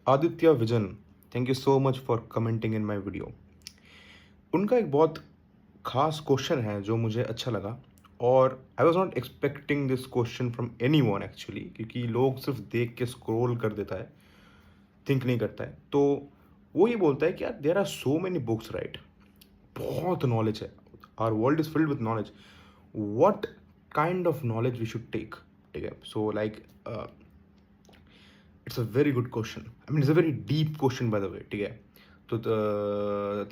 Aditya vision, thank you so much for commenting in my video. उनका एक बहुत खास क्वेश्चन है जो मुझे अच्छा लगा, और I was not expecting this question from anyone actually, क्योंकि लोग सिर्फ देख के स्क्रॉल कर देता है, थिंक नहीं करता है। तो वो ये बोलता है कि यार there are so many books, right? बहुत नॉलेज है, our world is filled with knowledge. What kind of knowledge we should take? ठीक है, so like it's a very good question. I mean it's a very deep question by the way. ठीक है, तो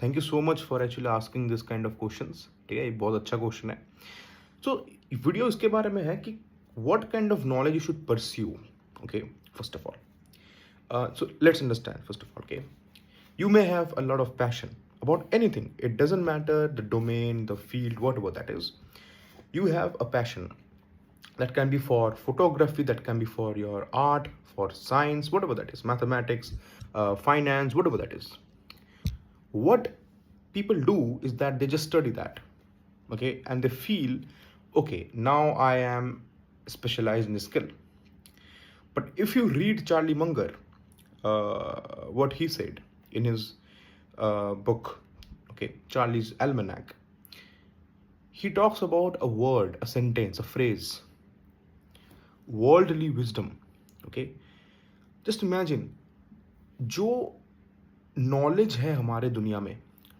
thank you so much for actually asking this kind of questions. ठीक है, ये बहुत अच्छा क्वेश्चन है। सो वीडियो इसके बारे में है कि what kind of knowledge you should pursue. Okay, first of all, so let's understand first of all. Okay, you may have a lot of passion about anything. It doesn't matter the domain, the field, whatever that is. You have a passion that can be for photography, that can be for your art, for science, whatever that is, mathematics, finance, whatever that is. What people do is that they just study that, okay, and they feel, okay, now I am specialized in a skill. But if you read Charlie Munger, what he said in his book, okay, Charlie's Almanac, he talks about a word, a sentence, a phrase, worldly wisdom. Okay, just imagine, जो knowledge है हमारे दुनिया में,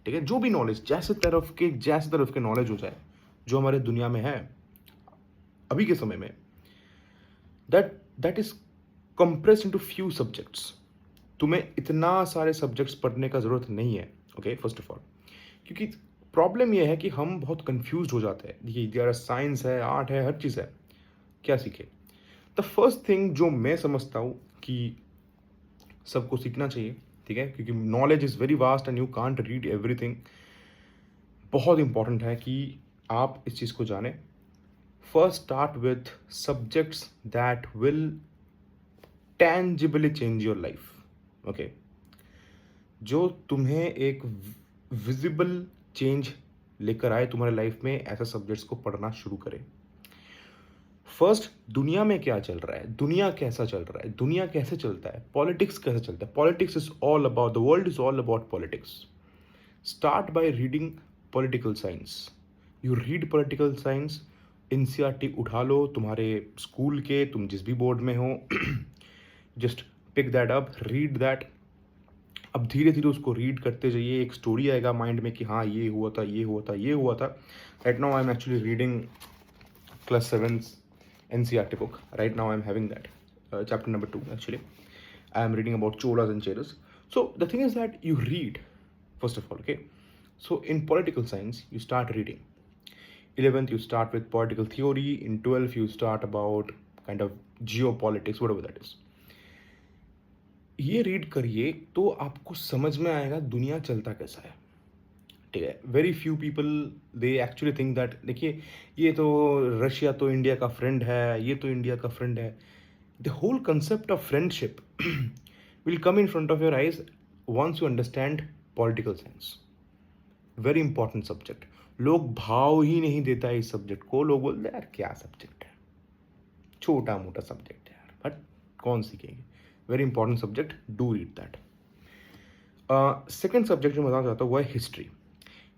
ठीक है, जो भी knowledge जैसे तरफ के नॉलेज हो जाए जो हमारे दुनिया में है अभी के समय में, that is compressed into few subjects. तुम्हें इतना सारे सब्जेक्ट्स पढ़ने का ज़रूरत नहीं है। ओके, फर्स्ट ऑफ ऑल, क्योंकि प्रॉब्लम यह है कि हम बहुत कंफ्यूज हो जाते हैं। देखिए, यार साइंस है, आर्ट है, हर चीज़ है, क्या सीखे? द फर्स्ट थिंग जो मैं समझता हूँ कि सबको सीखना चाहिए, ठीक है, क्योंकि knowledge is very vast and you can't read everything. बहुत इंपॉर्टेंट है कि आप इस चीज़ को जानें। First start with subjects that will tangibly change your life. Okay, जो तुम्हें एक विजिबल चेंज लेकर आए तुम्हारे लाइफ में, ऐसे सब्जेक्ट्स को पढ़ना शुरू करें। फर्स्ट, दुनिया में क्या चल रहा है, दुनिया कैसा चल रहा है, दुनिया कैसे चलता है, पॉलिटिक्स कैसे चलता है। Politics is all about, the world is all about politics. Start by reading political science. You read political science, NCERT उठा लो तुम्हारे स्कूल के, तुम जिस भी बोर्ड में हो, just pick that up, read that. अब धीरे धीरे उसको रीड करते जाइए, एक स्टोरी आएगा माइंड में कि हाँ ये हुआ था, ये हुआ था, ये हुआ था। Right now I am actually reading class 7's NCERT book. Right now I'm having that. Chapter number 2 actually. I am reading about Cholas and Cheras. So the thing is that you read, first of all, okay? So in political science, you start reading. 11th, you start with political theory. In 12th, you start about kind of geopolitics, whatever that is. ये read करिए तो आपको समझ में आएगा दुनिया चलता कैसा है। ठीक है, very few people they actually think that, देखिए ये तो रशिया तो इंडिया का फ्रेंड है, ये तो इंडिया का फ्रेंड है। The whole concept of friendship will come in front of your eyes once you understand political science. Very important subject. लोग भाव ही नहीं देता है इस सब्जेक्ट को। लोग बोलते हैं यार क्या सब्जेक्ट है, छोटा मोटा सब्जेक्ट है यार, बट कौन सीखेंगे? Very important subject, do read that. Second subject जो मैं बताना चाहता हूँ वो है हिस्ट्री।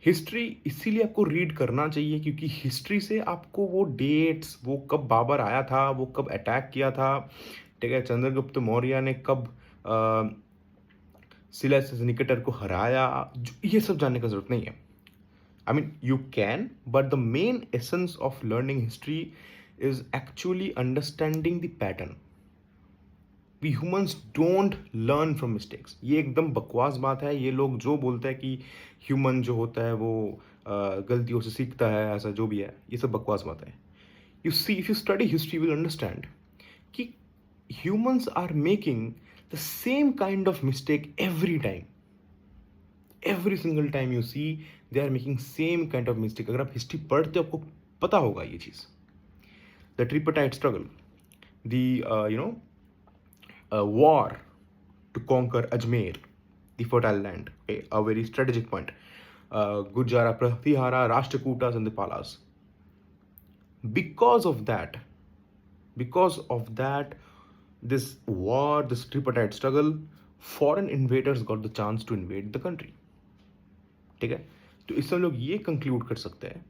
हिस्ट्री इसीलिए आपको रीड करना चाहिए क्योंकि हिस्ट्री से आपको वो डेट्स, वो कब बाबर आया था, वो कब अटैक किया था, ठीक है, चंद्रगुप्त मौर्य ने कब सिलेसियस निकेटर को हराया, ये सब जानने का जरूरत नहीं है। I mean you can, but the main essence of learning history is actually understanding the pattern. We humans don't learn from mistakes. ये एकदम बकवास बात है। ये लोग जो बोलते हैं कि ह्यूमन जो होता है वो गलतियों से सीखता है, ऐसा जो भी है, ये सब बकवास बात है। You see, if you study history will understand कि humans are making the same kind of mistake every time. Every single time you see they are making same kind of mistake. अगर आप हिस्ट्री पढ़ते हो आपको पता होगा ये चीज़। The tripartite struggle, the war to conquer Ajmer, the fertile land, okay, a very strategic point. Gurjara, Pratihara, Rashtrakutas, and the Palas. Because of that, this war, this tripartite struggle, foreign invaders got the chance to invade the country. ठीक है, तो इससे हम लोग ये conclude कर सकते हैं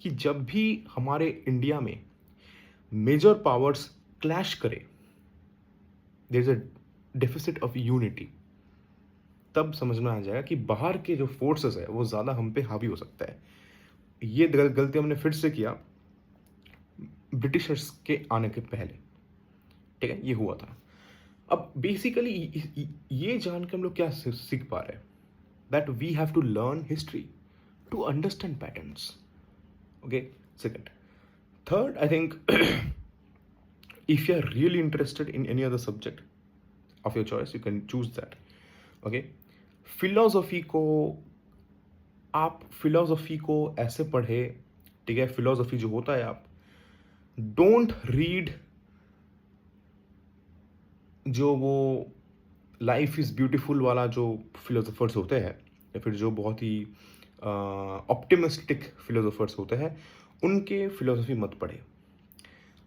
कि जब भी हमारे इंडिया में मेजर पावर्स क्लैश करे, there is a deficit of unity, तब समझ में आ जाएगा कि बाहर के जो फोर्सेस है वो ज़्यादा हम पे हावी हो सकता है। ये गलती हमने फिर से किया ब्रिटिशर्स के आने के पहले। ठीक है, ये हुआ था। अब बेसिकली ये जान के हम लोग क्या सीख पा रहे हैं, that we have to learn history to understand patterns. Okay, second. Third, I think if you are really interested in any other subject of your choice, you can choose that. Okay, philosophy को आप philosophy को ऐसे पढ़े, ठीक है, philosophy जो होता है, आप डोंट रीड जो वो लाइफ इज़ ब्यूटीफुल वाला जो फिलोसफर्स होते हैं, या फिर जो बहुत ही ऑप्टिमिस्टिक फिलोसफर्स होते हैं, उनके फिलोसफी मत पढ़े।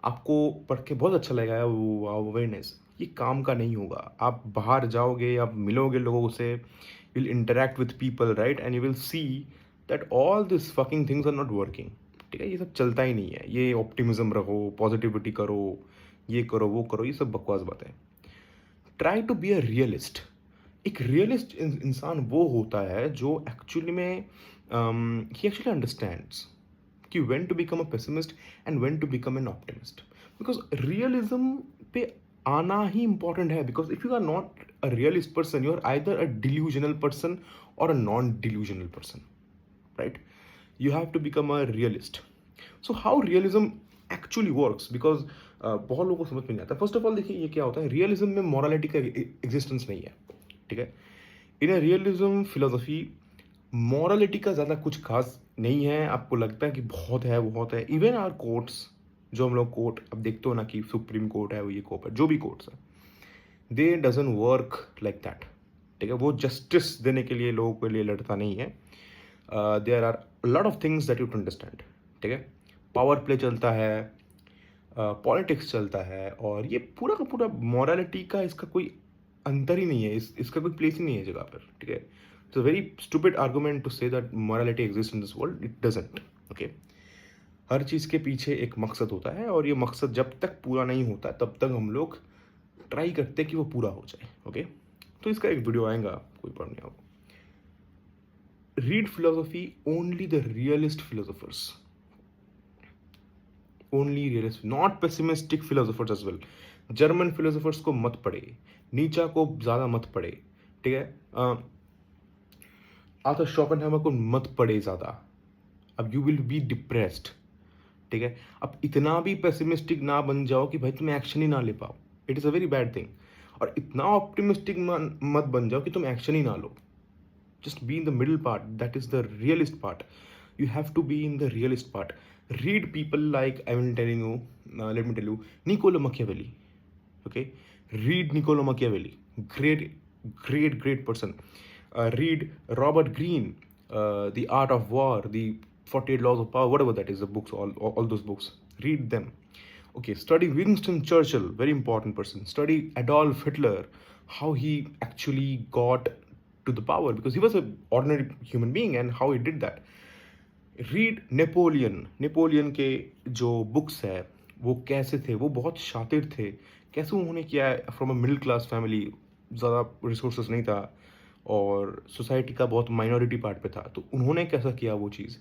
आपको पढ़ के बहुत अच्छा लगेगा वो अवेयरनेस, ये काम का नहीं होगा। आप बाहर जाओगे, आप मिलोगे लोगों से, you will interact with people, right, and you will see that all this fucking things are not working. ठीक है, ये सब चलता ही नहीं है। ये ऑप्टिमिज्म रहो, पॉजिटिविटी करो, ये करो, वो करो, ये सब बकवास बात है। Try to be a realist. एक रियलिस्ट इंसान वो होता है जो एक्चुअली में ही एक्चुअली अंडरस्टैंड्स कि when to become a pessimist and when to become an optimist. Because realism पे आना ही इंपॉर्टेंट है। Because if you are not a realist person, you are either a delusional person और a non delusional person, right? You have to become a realist. So how realism actually works, because बहुत लोगों को समझ में नहीं आता। First of all देखिए, ये क्या होता है, रियलिज्म में मॉरलिटी का एग्जिस्टेंस नहीं है। ठीक है, इन अ रियलिज्म फिलोसफी मॉरलिटी का ज़्यादा कुछ खास नहीं है। आपको लगता है कि बहुत है, बहुत है। इवन आर कोर्ट्स, जो हम लोग कोर्ट अब देखते हो ना, कि सुप्रीम कोर्ट है, वो ये कोर्ट है, जो भी कोर्ट्स है, दे डजन वर्क लाइक दैट। ठीक है, वो जस्टिस देने के लिए लोगों के लिए लड़ता नहीं है। There are lot of things that you to understand. ठीक है, पावर प्ले चलता है, पॉलिटिक्स चलता है, और ये पूरा का पूरा मॉरलिटी का इसका कोई अंतर ही नहीं है, इसका कोई प्लेस ही नहीं है जगह पर। ठीक है, it's a very stupid argument to say that morality exist in this world. It doesn't. Okay, हर चीज़ के पीछे एक मकसद होता है, और ये मकसद जब तक पूरा नहीं होता तब तक हम लोग ट्राई करते हैं कि वो पूरा हो जाए। ओके, तो इसका एक वीडियो आएगा, कोई प्रॉब्लम नहीं होगा। Read philosophy only the realist philosophers, only realist, not pessimistic philosophers as well. German philosophers को मत पढ़े, नीचा को ज़्यादा मत पढ़े। ठीक है, आर्थर शोपेनहाइमर को मत पढ़े ज़्यादा, अब यू विल बी डिप्रेस्ड। ठीक है, अब इतना भी पेसिमिस्टिक ना बन जाओ कि भाई तुम एक्शन ही ना ले पाओ, it is a very bad thing. और इतना ऑप्टिमिस्टिक मत बन जाओ कि तुम एक्शन ही ना लो। Just be in the middle part, that is the realist part. You have to be in the realist part. Read people like, I will telling you, let me tell you, Niccolo Machiavelli. Okay, read Niccolo Machiavelli, great person. Read Robert Greene, The Art of War, the 48 Laws of Power, whatever that is, the books, all those books, read them. Okay, study Winston Churchill, very important person. Study Adolf Hitler, how he actually got to the power, because he was an ordinary human being, and how he did that. Read Napoleon के जो books है, वो कैसे थे, वो बहुत शातिर थे, कैसे उन्होंने किया, from a middle class family, ज़्यादा रिसोर्सेज नहीं था, और सोसाइटी का बहुत माइनॉरिटी पार्ट पे था, तो उन्होंने कैसा किया वो चीज़।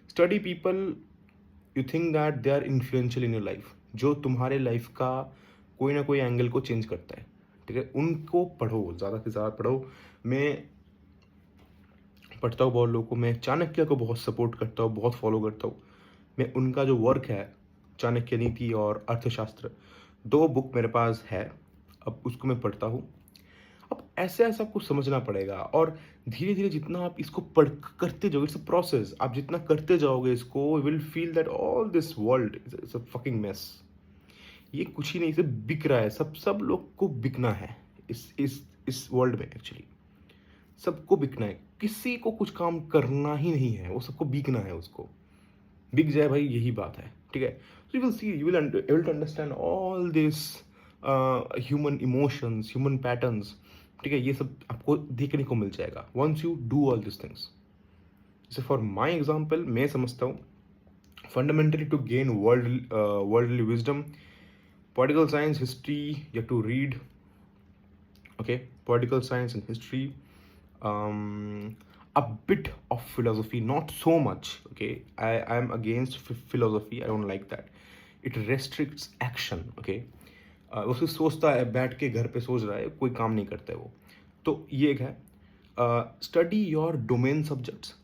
Study people you think that they are influential in your life, जो तुम्हारे लाइफ का कोई ना कोई एंगल को चेंज करता है। ठीक है, उनको पढ़ो, ज़्यादा से ज़्यादा पढ़ो। मैं पढ़ता हूँ बहुत लोगों को, मैं चाणक्य को बहुत सपोर्ट करता हूँ, बहुत फॉलो करता हूँ। मैं उनका जो वर्क है, चाणक्य नीति और अर्थशास्त्र, 2 बुक मेरे पास है, अब उसको मैं पढ़ता हूँ। अब ऐसे ऐसा कुछ समझना पड़ेगा, और धीरे धीरे जितना आप इसको पढ़ करते जाओगे, इट्स अ प्रोसेस, आप जितना करते जाओगे इसको, you will feel that all this world is a fucking mess. ये कुछ ही नहीं, इसे बिक रहा है, सब लोग को बिकना है इस वर्ल्ड में। एक्चुअली सबको बिकना है, किसी को कुछ काम करना ही नहीं है, वो सबको बिकना है, उसको बिक जाए भाई, यही बात है। ठीक है, so you will see, you will able to understand all this human emotions, human patterns, ठीक है, ये सब आपको देखने को मिल जाएगा once you do all this things. जैसे फॉर माई एग्जाम्पल मैं समझता हूँ fundamentally to gain worldly wisdom, political science, history, you have to read, okay, political science and history, a bit of philosophy, not so much, okay. I am against philosophy, I don't like that, it restricts action, okay. उसे सोचता है बैठ के घर पे सोच रहा है, कोई काम नहीं करता है वो, तो ये एक है। Study your domain subjects,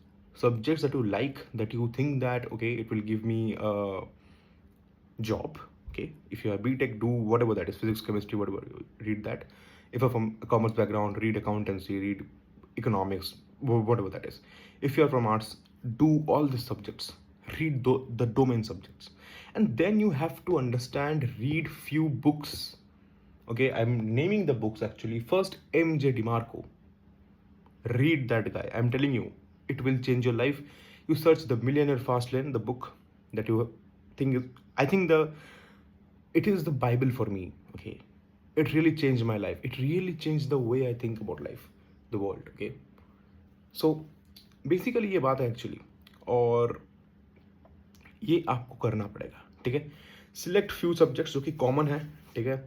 subjects that you like, that you think that okay it will give me a job, okay. If you are BTech, do whatever that is, physics, chemistry, whatever, read that. If you're from a commerce background, read accountancy, read economics, whatever that is. If you're from arts, do all the subjects, read the domain subjects, and then you have to understand, read few books, okay. I'm naming the books actually. First, MJ DeMarco, read that guy, I'm telling you, it will change your life. You search The Millionaire Fast Lane, the book that you think is, I think it is the Bible for me, okay. It really changed my life, it really changed the way I think about life, the world, okay. So basically ये बात है actually, और ये आपको करना पड़ेगा, ठीक है। सिलेक्ट फ्यू सब्जेक्ट्स जो कि कॉमन है, ठीक है,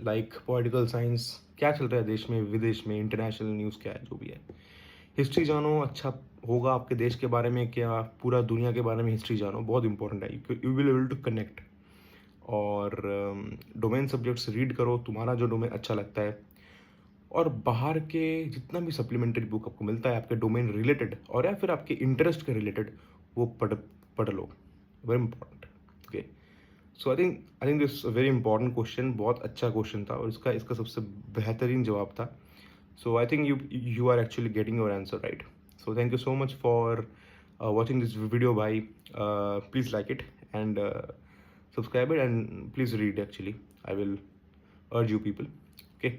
लाइक पॉलिटिकल साइंस, क्या चल रहा है देश में विदेश में, इंटरनेशनल न्यूज़ क्या है, जो भी है। हिस्ट्री जानो, अच्छा होगा आपके देश के बारे में, क्या पूरा दुनिया के बारे में हिस्ट्री जानो, बहुत इंपॉर्टेंट है, you will able to connect. और डोमेन सब्जेक्ट्स रीड करो, तुम्हारा जो डोमेन अच्छा लगता है, और बाहर के जितना भी सप्लीमेंट्री बुक आपको मिलता है आपके डोमेन रिलेटेड और या फिर आपके इंटरेस्ट के रिलेटेड, वो पढ़ लो, very important, okay. So I think this very important question, बहुत अच्छा क्वेश्चन था और इसका सबसे बेहतरीन जवाब था। So I think you are actually getting your answer right. So thank you so much for watching this video by please like it and subscribe it, and please read actually, I will urge you people, okay.